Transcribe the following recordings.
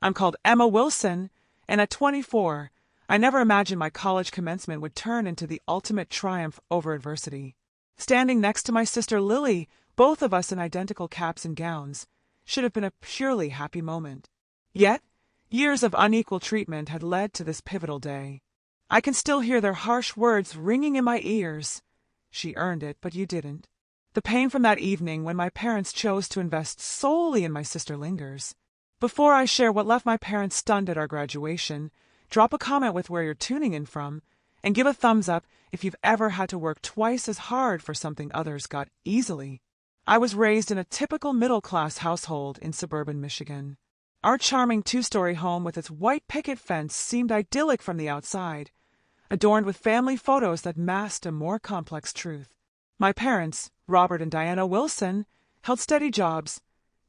I'm called Emma Wilson, and at 24, I never imagined my college commencement would turn into the ultimate triumph over adversity. Standing next to my sister Lily, both of us in identical caps and gowns, should have been a purely happy moment. Yet, years of unequal treatment had led to this pivotal day. I can still hear their harsh words ringing in my ears. She earned it, but you didn't. The pain from that evening when my parents chose to invest solely in my sister lingers. Before I share what left my parents stunned at our graduation, drop a comment with where you're tuning in from, and give a thumbs up if you've ever had to work twice as hard for something others got easily. I was raised in a typical middle-class household in suburban Michigan. Our charming two-story home with its white picket fence seemed idyllic from the outside, adorned with family photos that masked a more complex truth. My parents, Robert and Diana Wilson, held steady jobs,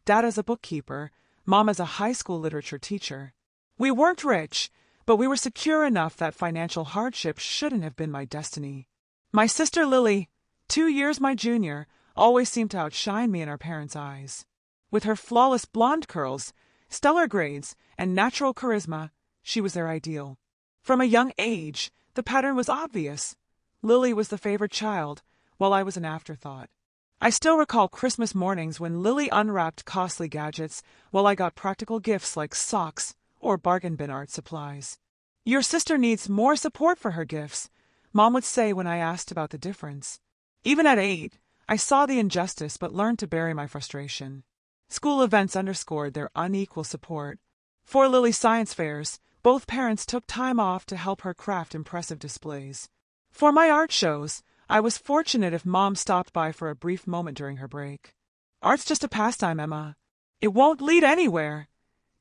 Dad as a bookkeeper, Mom as a high school literature teacher. We weren't rich, but we were secure enough that financial hardship shouldn't have been my destiny. My sister Lily, 2 years my junior, always seemed to outshine me in our parents' eyes. With her flawless blonde curls, stellar grades, and natural charisma, she was their ideal. From a young age, the pattern was obvious. Lily was the favored child, while I was an afterthought. I still recall Christmas mornings when Lily unwrapped costly gadgets while I got practical gifts like socks or bargain bin art supplies. "Your sister needs more support for her gifts," Mom would say when I asked about the difference. Even at 8, I saw the injustice but learned to bury my frustration. School events underscored their unequal support. For Lily's science fairs, both parents took time off to help her craft impressive displays. For my art shows, I was fortunate if Mom stopped by for a brief moment during her break. "Art's just a pastime, Emma. It won't lead anywhere,"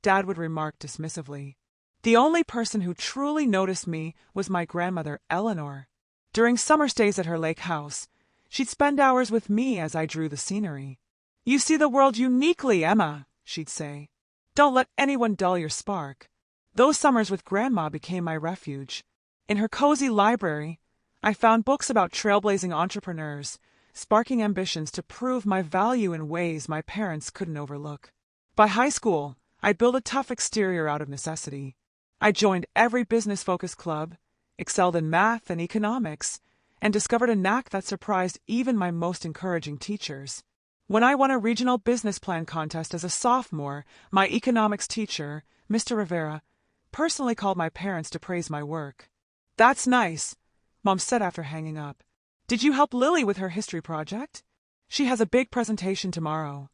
Dad would remark dismissively. The only person who truly noticed me was my grandmother, Eleanor. During summer stays at her lake house, she'd spend hours with me as I drew the scenery. "You see the world uniquely, Emma," she'd say. "Don't let anyone dull your spark." Those summers with Grandma became my refuge. In her cozy library, I found books about trailblazing entrepreneurs, sparking ambitions to prove my value in ways my parents couldn't overlook. By high school, I'd built a tough exterior out of necessity. I joined every business-focused club, excelled in math and economics, and discovered a knack that surprised even my most encouraging teachers. When I won a regional business plan contest as a sophomore, my economics teacher, Mr. Rivera, personally called my parents to praise my work. "That's nice," Mom said after hanging up. "Did you help Lily with her history project? She has a big presentation tomorrow."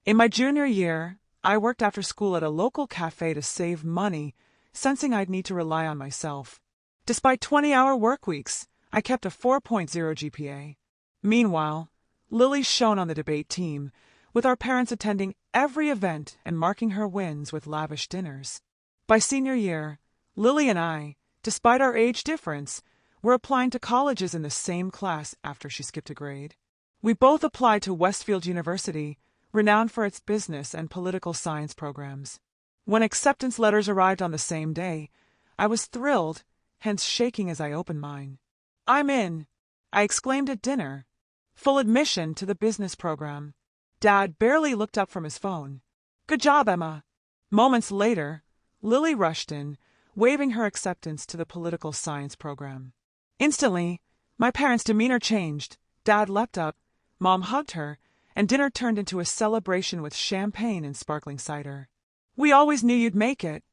In my junior year, I worked after school at a local cafe to save money, sensing I'd need to rely on myself. Despite 20-hour work weeks, I kept a 4.0 GPA. Meanwhile, Lily shone on the debate team, with our parents attending every event and marking her wins with lavish dinners. By senior year, Lily and I, despite our age difference, were applying to colleges in the same class after she skipped a grade. We both applied to Westfield University, renowned for its business and political science programs. When acceptance letters arrived on the same day, I was thrilled, hence shaking as I opened mine. "I'm in," I exclaimed at dinner. Full admission to the business program. Dad barely looked up from his phone. "Good job, Emma." Moments later, Lily rushed in, waving her acceptance to the political science program. Instantly, my parents' demeanor changed. Dad leapt up, Mom hugged her, and dinner turned into a celebration with champagne and sparkling cider. "We always knew you'd make it,"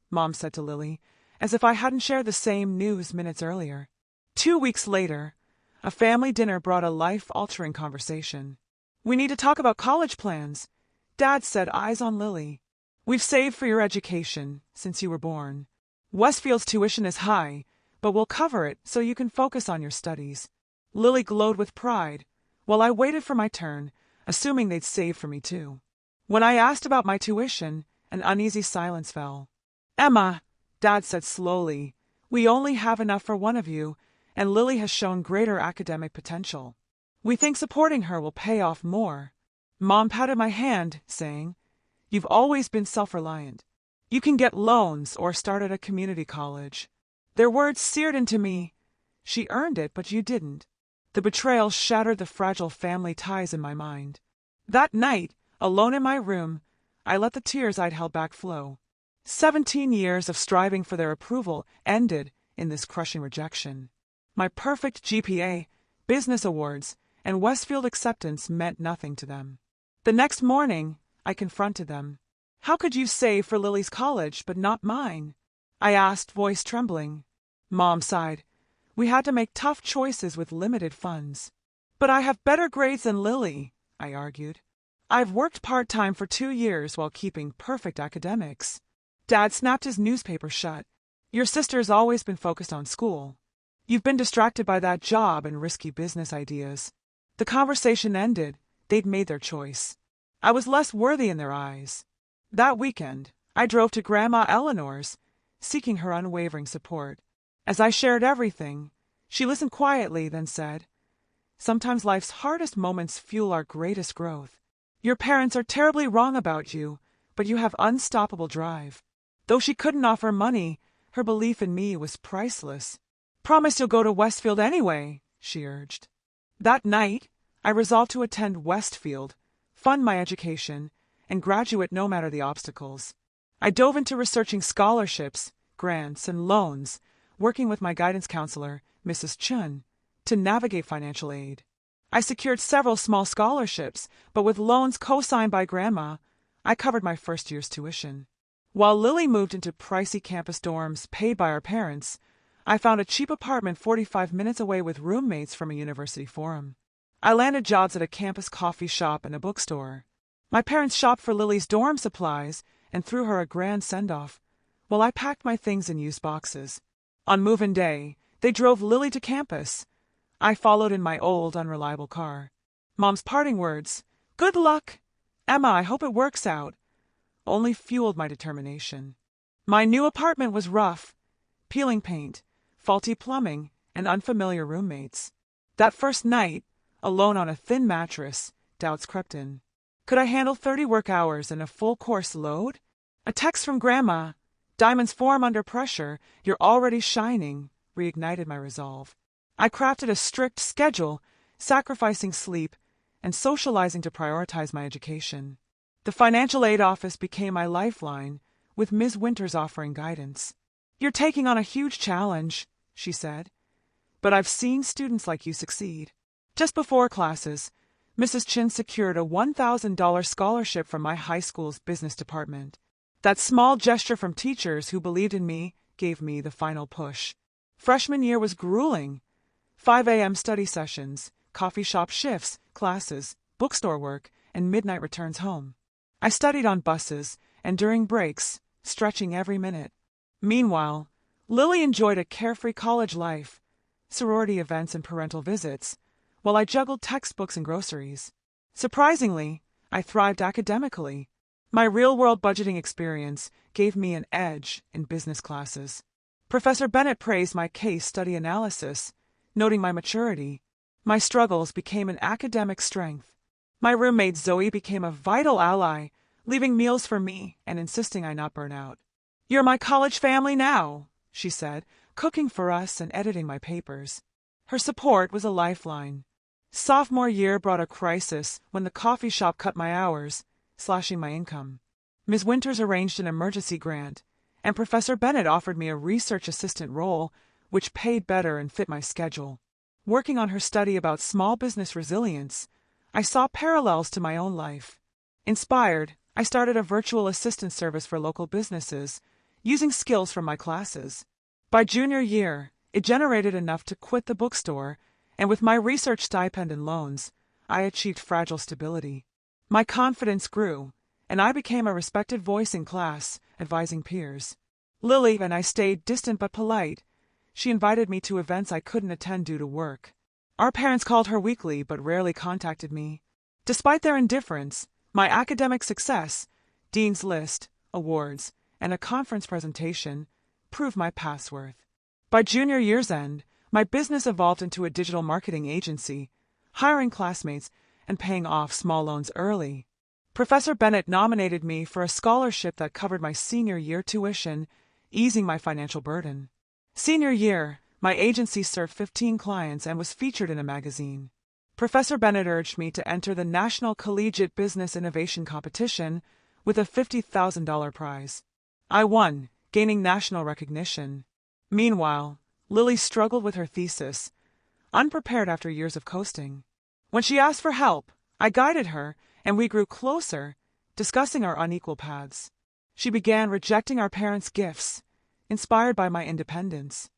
Mom said to Lily, as if I hadn't shared the same news minutes earlier. 2 weeks later, a family dinner brought a life-altering conversation. "We need to talk about college plans," Dad said, eyes on Lily. "We've saved for your education since you were born. Westfield's tuition is high, but we'll cover it so you can focus on your studies." Lily glowed with pride, while I waited for my turn, assuming they'd save for me too. When I asked about my tuition, an uneasy silence fell. "Emma," Dad said slowly, "we only have enough for one of you, and Lily has shown greater academic potential. We think supporting her will pay off more." Mom patted my hand, saying, "You've always been self-reliant. You can get loans or start at a community college." Their words seared into me. She earned it, but you didn't. The betrayal shattered the fragile family ties in my mind. That night, alone in my room, I let the tears I'd held back flow. 17 years of striving for their approval ended in this crushing rejection. My perfect GPA, business awards, and Westfield acceptance meant nothing to them. The next morning, I confronted them. "How could you save for Lily's college but not mine?" I asked, voice trembling. Mom sighed. "We had to make tough choices with limited funds." "But I have better grades than Lily," I argued. "I've worked part-time for 2 years while keeping perfect academics." Dad snapped his newspaper shut. "Your sister's always been focused on school. You've been distracted by that job and risky business ideas." The conversation ended. They'd made their choice. I was less worthy in their eyes. That weekend, I drove to Grandma Eleanor's, seeking her unwavering support. As I shared everything, she listened quietly, then said, "Sometimes life's hardest moments fuel our greatest growth. Your parents are terribly wrong about you, but you have unstoppable drive." Though she couldn't offer money, her belief in me was priceless. "Promise you'll go to Westfield anyway," she urged. That night, I resolved to attend Westfield, fund my education, and graduate no matter the obstacles. I dove into researching scholarships, grants, and loans, working with my guidance counselor, Mrs. Chun, to navigate financial aid. I secured several small scholarships, but with loans co-signed by Grandma, I covered my first year's tuition. While Lily moved into pricey campus dorms paid by our parents, I found a cheap apartment 45 minutes away with roommates from a university forum. I landed jobs at a campus coffee shop and a bookstore. My parents shopped for Lily's dorm supplies and threw her a grand send-off, while I packed my things in used boxes. On move-in day, they drove Lily to campus. I followed in my old, unreliable car. Mom's parting words, "Good luck, Emma, I hope it works out," only fueled my determination. My new apartment was rough, peeling paint, faulty plumbing, and unfamiliar roommates. That first night, alone on a thin mattress, doubts crept in. Could I handle 30 work hours and a full course load? A text from Grandma, "Diamonds form under pressure, you're already shining," reignited my resolve. I crafted a strict schedule, sacrificing sleep and socializing to prioritize my education. The financial aid office became my lifeline, with Ms. Winters offering guidance. "You're taking on a huge challenge," she said, "but I've seen students like you succeed." Just before classes, Mrs. Chin secured a $1,000 scholarship from my high school's business department. That small gesture from teachers who believed in me gave me the final push. Freshman year was grueling. 5 a.m. study sessions, coffee shop shifts, classes, bookstore work, and midnight returns home. I studied on buses and during breaks, stretching every minute. Meanwhile, Lily enjoyed a carefree college life, sorority events and parental visits, while I juggled textbooks and groceries. Surprisingly, I thrived academically. My real-world budgeting experience gave me an edge in business classes. Professor Bennett praised my case study analysis, noting my maturity. My struggles became an academic strength. My roommate Zoe became a vital ally, leaving meals for me and insisting I not burn out. "You're my college family now," she said, cooking for us and editing my papers. Her support was a lifeline. Sophomore year brought a crisis when the coffee shop cut my hours, slashing my income. Ms. Winters arranged an emergency grant, and Professor Bennett offered me a research assistant role, which paid better and fit my schedule. Working on her study about small business resilience, I saw parallels to my own life. Inspired, I started a virtual assistant service for local businesses, using skills from my classes. By junior year, it generated enough to quit the bookstore, and with my research stipend and loans, I achieved fragile stability. My confidence grew, and I became a respected voice in class, advising peers. Lily and I stayed distant but polite. She invited me to events I couldn't attend due to work. Our parents called her weekly but rarely contacted me. Despite their indifference, my academic success, Dean's List, awards, and a conference presentation proved my past worth. By junior year's end, my business evolved into a digital marketing agency, hiring classmates and paying off small loans early. Professor Bennett nominated me for a scholarship that covered my senior year tuition, easing my financial burden. Senior year, my agency served 15 clients and was featured in a magazine. Professor Bennett urged me to enter the National Collegiate Business Innovation Competition with a $50,000 prize. I won, gaining national recognition. Meanwhile, Lily struggled with her thesis, unprepared after years of coasting. When she asked for help, I guided her, and we grew closer, discussing our unequal paths. She began rejecting our parents' gifts, inspired by my independence.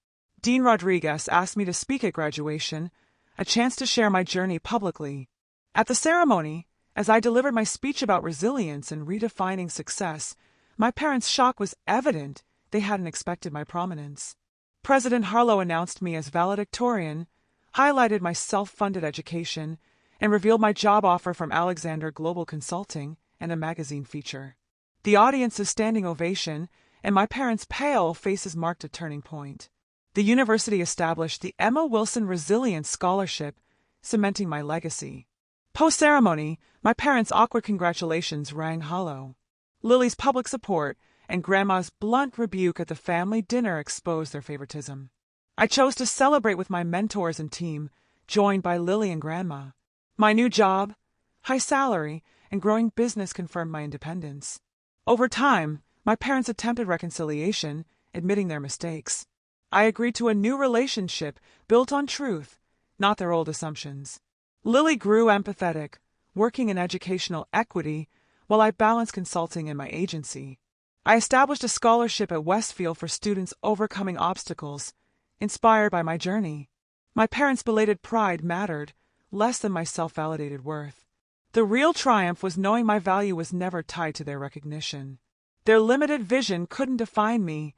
Dean Rodriguez asked me to speak at graduation, a chance to share my journey publicly. At the ceremony, as I delivered my speech about resilience and redefining success, my parents' shock was evident. They hadn't expected my prominence. President Harlow announced me as valedictorian, highlighted my self-funded education, and revealed my job offer from Alexander Global Consulting and a magazine feature. The audience's standing ovation and my parents' pale faces marked a turning point. The university established the Emma Wilson Resilience Scholarship, cementing my legacy. Post-ceremony, my parents' awkward congratulations rang hollow. Lily's public support and Grandma's blunt rebuke at the family dinner exposed their favoritism. I chose to celebrate with my mentors and team, joined by Lily and Grandma. My new job, high salary, and growing business confirmed my independence. Over time, my parents attempted reconciliation, admitting their mistakes. I agreed to a new relationship built on truth, not their old assumptions. Lily grew empathetic, working in educational equity, while I balanced consulting in my agency. I established a scholarship at Westfield for students overcoming obstacles, inspired by my journey. My parents' belated pride mattered less than my self-validated worth. The real triumph was knowing my value was never tied to their recognition. Their limited vision couldn't define me.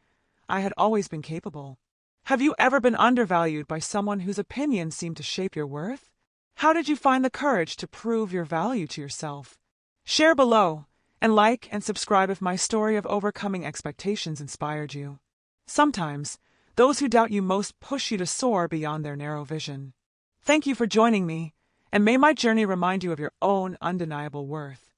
I had always been capable. Have you ever been undervalued by someone whose opinion seemed to shape your worth? How did you find the courage to prove your value to yourself? Share below, and like and subscribe if my story of overcoming expectations inspired you. Sometimes, those who doubt you most push you to soar beyond their narrow vision. Thank you for joining me, and may my journey remind you of your own undeniable worth.